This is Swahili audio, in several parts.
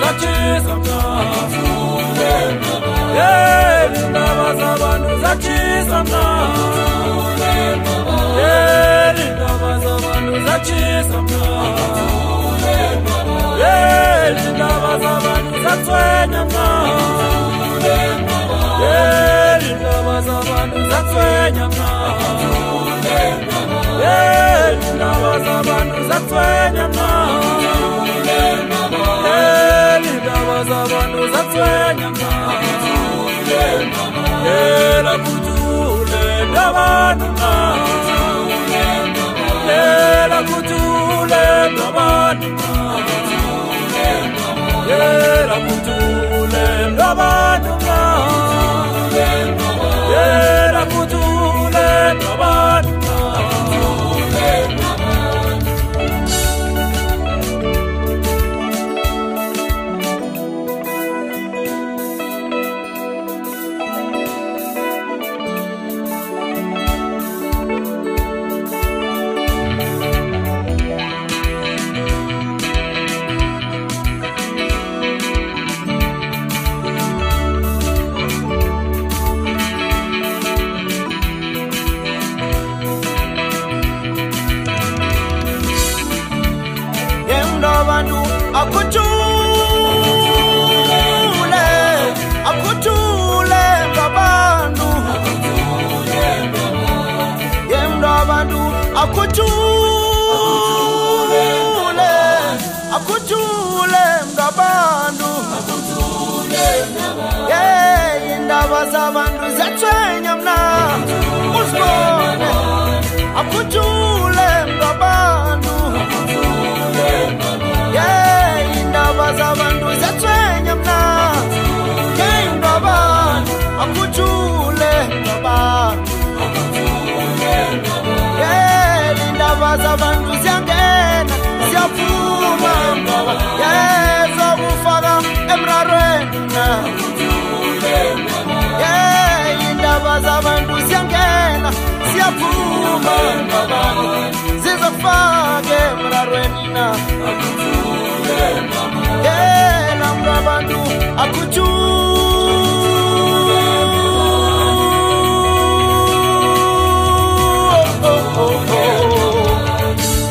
zachisa mnandi indaba zabantu zachisa mnandi indaba zabantu zachisa mnandi indaba zabantu zachisa mnandi indaba zabantu zathwenya mnandi indaba zabantu zathwenya mnandi indaba zabantu zathwenya mnandi indaba zabantu zathwenya mnandi la kutule ndabantu mnandi la kutule ndabantu mnandi la kutule ndabantu mnandi la kutule ndabantu akutule ngabantu yemndo abantu akutule ngabantu indaba zabantu zathwenya mnandi uzibone akutule ngabantu indaba zabantu zathwenya mnandi indaba akutule ngabantu indaba zabantu ziyangena ziyaphuma zokufaka emrarweni indaba zabantu ziyangena ziyaphuma zizokufaka emrarweni namntu abantu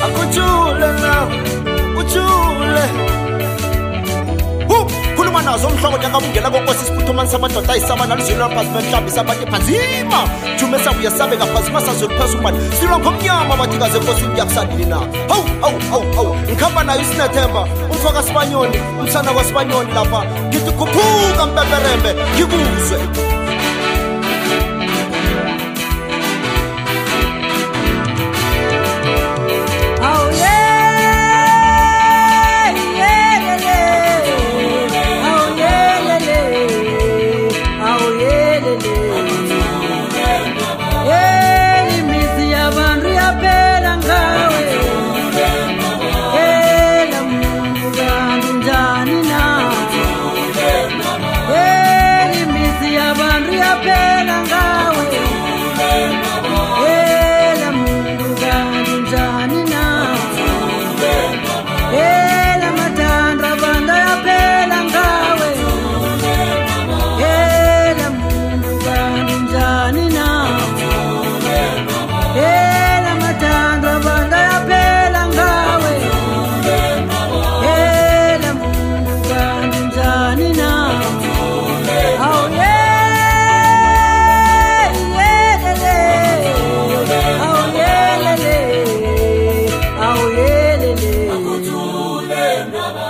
akutule na utule khuluma nazo umhlobo nyakabungela konkosi isiphuthumanisa amadoda ayisaba naluzilo laphansi behlambisa abantu ephazima jume sabuya sabe ngaphazima sazoliphezu ubani silwa ngomnyama bathi kaze nkosini kuyakusandini na hawu ngikhamba nayo isinethemba umfaka sibanyoni umsana kwasibanyoni lapha ngithi khuphuka mpeperembe ngikuzwe Baba.